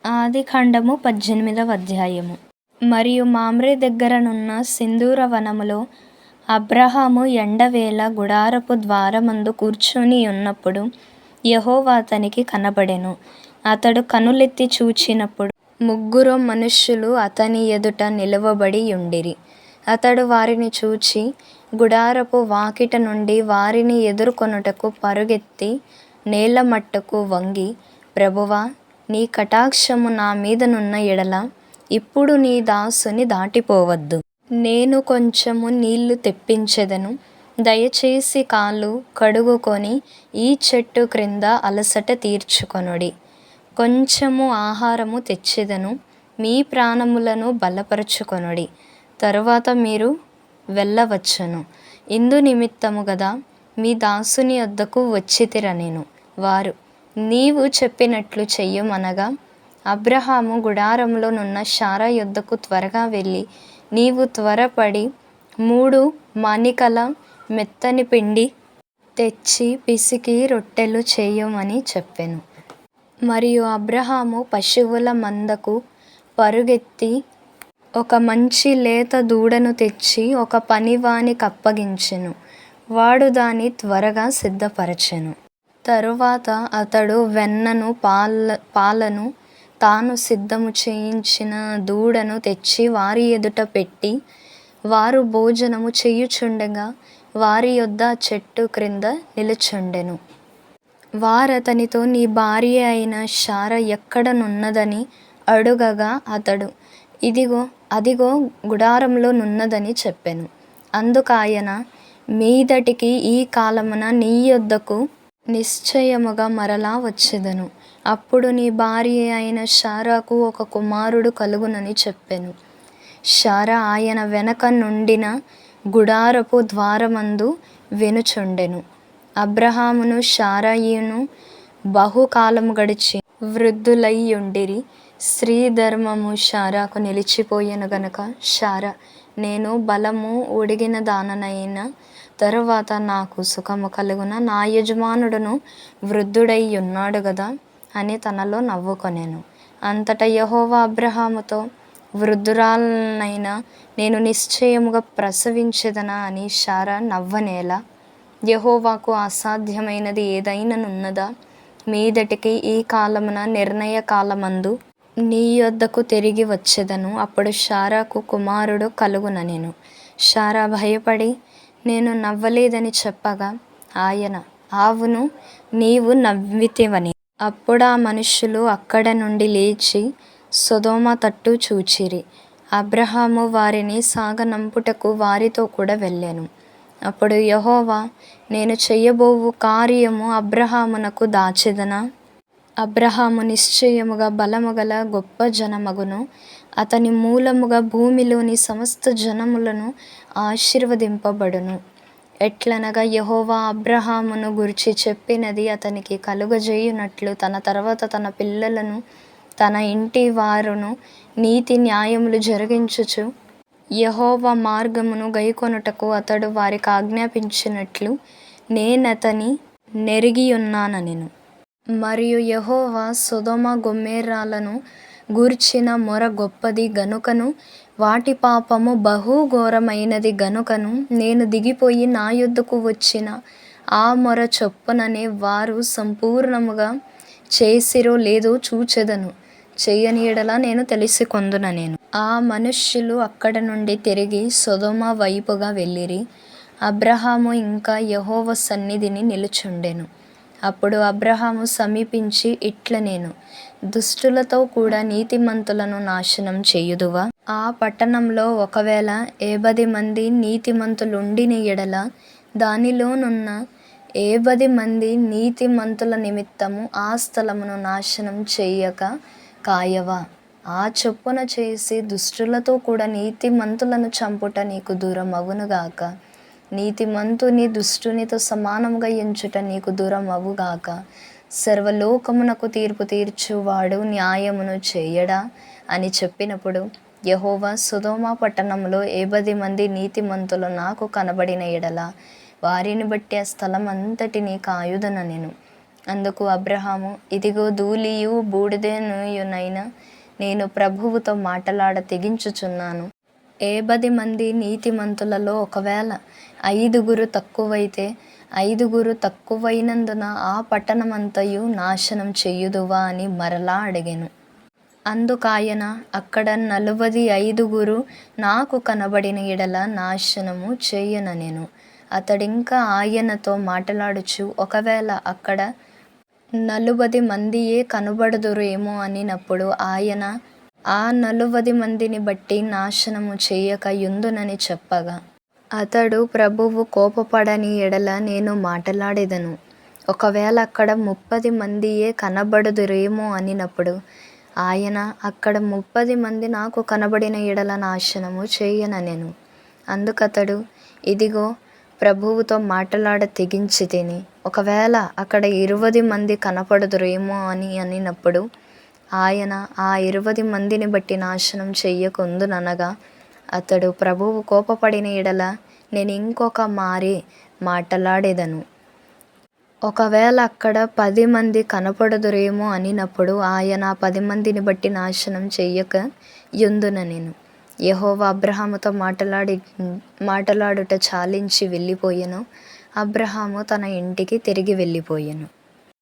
ఆదికాండము 18వ అధ్యాయము. మరియు మామ్రే దగ్గరనున్న సింధూర వనములో అబ్రాహాము ఎండవేళ గుడారపు ద్వారమందు కూర్చుని ఉన్నప్పుడు యెహోవా అతనికి కనబడెను. అతడు కనులెత్తి చూచినప్పుడు 3 మనుష్యులు అతని ఎదుట నిలువబడి యుండిరి. అతడు వారిని చూచి గుడారపు వాకిట నుండి వారిని ఎదుర్కొనుటకు పరుగెత్తి నేలమట్టుకు వంగి, ప్రభువా, నీ కటాక్షము నా మీదనున్న ఎడల ఇప్పుడు నీ దాసుని దాటిపోవద్దు. నేను కొంచెము నీళ్లు తెప్పించెదను. దయచేసి కాళ్ళు కడుగుకొని ఈ చెట్టు క్రింద అలసట తీర్చుకొనుడి. కొంచెము ఆహారము తెచ్చెదను. మీ ప్రాణములను బలపరచుకొనుడి. తరువాత మీరు వెళ్ళవచ్చును. ఇందు నిమిత్తము గదా మీ దాసుని యొద్దకు వచ్చితిరనెను. వారు, నీవు చెప్పినట్లు చెయ్యుమనగా, అబ్రాహాము గుడారములో నున్న శారా యొద్దకు త్వరగా వెళ్ళి, నీవు త్వరపడి 3 మానికల మెత్తని పిండి తెచ్చి పిసికి రొట్టెలు చేయమని చెప్పెను. మరియు అబ్రాహాము పశువుల మందకు పరుగెత్తి ఒక మంచి లేత దూడను తెచ్చి ఒక పనివాని కప్పగించెను. వాడు దాని త్వరగా సిద్ధపరచెను. తరువాత అతడు వెన్నను పాలను తాను సిద్ధము చేయించిన దూడను తెచ్చి వారి ఎదుట పెట్టి, వారు భోజనము చేయుచుండగా వారి యొద్ద చెట్టు క్రింద నిలుచుండెను. వారతనితో, నీ భార్య అయిన శారా ఎక్కడనున్నదని అడుగగా అతడు, అదిగో గుడారములో నున్నదని చెప్పెను. అందుకాయన, మీదటికి ఈ కాలమున నీ యొద్దకు నిశ్చయముగా మరలా వచ్చెదను. అప్పుడు నీ భార్య అయిన శారాకు ఒక కుమారుడు కలుగునని చెప్పెను. శారా ఆయన వెనక నుండిన గుడారపు ద్వారమందు వినుచుండెను. అబ్రాహామును శారాయును బహుకాలము గడిచి వృద్ధులై యుండిరి. స్త్రీ ధర్మము శారాకు నిలిచిపోయెను గనుక శారా, నేను బలము ఒడిగిన దాననైన తరువాత నాకు సుఖము కలుగునా? నా యజమానుడును వృద్ధుడై యున్నాడు గదా అని తనలో నవ్వుకొనెను. అంతటా యెహోవా అబ్రాహాముతో, వృద్ధురాలనైన నేను నిశ్చయముగా ప్రసవించెదనా అని శారా నవ్వనేలా? యెహోవాకు అసాధ్యమైనది ఏదైననున్నదా? మీదటికి ఈ కాలమున నిర్ణయ కాలమందు నీ యొద్దకు తిరిగి వచ్చెదను. అప్పుడు శారాకు కుమారుడు కలుగుననెను. శారా భయపడి, నేను నవ్వలేదని చెప్పగా ఆయన, అవును, నీవు నవ్వితివని. అప్పుడా మనుష్యులు అక్కడ నుండి లేచి సొదొమ తట్టు చూచిరి. అబ్రాహాము వారిని సాగనంపుటకు వారితో కూడా వెళ్ళెను. అప్పుడు యెహోవా, నేను చెయ్యబోవు కార్యము అబ్రాహామునకు దాచెదనా? అబ్రాహాము నిశ్చయముగా బలముగల గొప్ప జనమగును. అతని మూలముగా భూమిలోని సమస్త జనములను ఆశీర్వదింపబడును. ఎట్లనగా యెహోవా అబ్రాహామును గూర్చి చెప్పినది అతనికి కలుగజేయునట్లు తన తరువాత తన పిల్లలను తన ఇంటి వారును నీతి న్యాయములు జరిగించుచు యెహోవా మార్గమును గైకొనుటకు అతడు వారికి ఆజ్ఞాపించినట్లు నేనతని నెరిగియున్నానెను. మరియు యెహోవా సొదొమ గొమొర్రాలను గూర్చిన మొర గొప్పది గనుకను వాటి పాపము బహు ఘోరమైనది గనుకను నేను దిగిపోయి నా యొద్దకు వచ్చిన ఆ మొర చొప్పుననే వారు సంపూర్ణముగా చేసిరో లేదో చూచెదను. చెయ్యని యెడల నేను తెలిసికొందుననెను. ఆ మనుష్యులు అక్కడ నుండి తిరిగి సొదొమ వైపుగా వెళ్ళిరి. అబ్రాహాము ఇంకా యెహోవా సన్నిధిని నిలుచుండెను. అప్పుడు అబ్రాహాము సమీపించి ఇట్లనెను, దుష్టులతో కూడా నీతిమంతులను నాశనం చేయుదువా? ఆ పట్టణంలో ఒకవేళ 70 మంది నీతిమంతులుండిన ఎడల దానిలోనున్న 70 మంది నీతిమంతుల నిమిత్తము ఆ స్థలమును నాశనం చేయక కాయవా? ఆ చొప్పున చేసి దుష్టులతో కూడా నీతిమంతులను చంపుట నీకు దూరం అగునుగాక. నీతిమంతుని దుష్టునితో సమానముగా ఎంచుట నీకు దూరం అగుగాక. సర్వలోకమునకు తీర్పు తీర్చువాడు న్యాయమును చేయడా అని చెప్పినప్పుడు యెహోవా, సొదొమ పట్టణంలో 70 మంది నీతిమంతులు నాకు కనబడిన ఎడల వారిని బట్టి ఆ స్థలమంతటిని కాయుదుననెను. అందుకు అబ్రహాము, ఇదిగో ధూళియు బూడిదయునైన నేను ప్రభువుతో మాటలాడ తెగించుచున్నాను. ఏ 10 మంది నీతిమంతులలో ఒకవేళ 5 తక్కువైతే 5 తక్కువైనందున ఆ పట్టణమంతయు నాశనం చెయ్యుదువా అని మరలా అడిగెను. అందుకాయన, అక్కడ 45 నాకు కనబడిన ఎడల నాశనము చేయననెను. అతడింకా ఆయనతో మాటలాడుచు, ఒకవేళ అక్కడ 40 మందియే కనబడుదురేమో అనినప్పుడు ఆయన ఆ 40 మందిని బట్టి నాశనము చేయక యుందునని చెప్పగా, అతడు, ప్రభువు కోపపడని ఎడల నేను మాటలాడెదను. ఒకవేళ అక్కడ 30 మందియే కనబడుదురేమో అనినప్పుడు ఆయన, అక్కడ 30 మంది నాకు కనబడిన ఎడల నాశనము చేయననెను. అందుకతడు, ఇదిగో ప్రభువుతో మాటలాడ తెగించితిని. ఒకవేళ అక్కడ 20 మంది కనపడుదురేమో అనినప్పుడు ఆయన ఆ 20 మందిని బట్టి నాశనం చెయ్యకుందుననగా, అతడు, ప్రభువు కోపపడిన ఎడల నేనింకొక మారి మాటలాడెదను. ఒకవేళ అక్కడ 10 మంది కనపడుదురేమో అనినప్పుడు ఆయన 10 మందిని బట్టి నాశనం చెయ్యక యుందుననెను. యెహోవా అబ్రహాముతో మాటలాడుట చాలించి వెళ్ళిపోయెను. అబ్రహాము తన ఇంటికి తిరిగి వెళ్ళిపోయెను.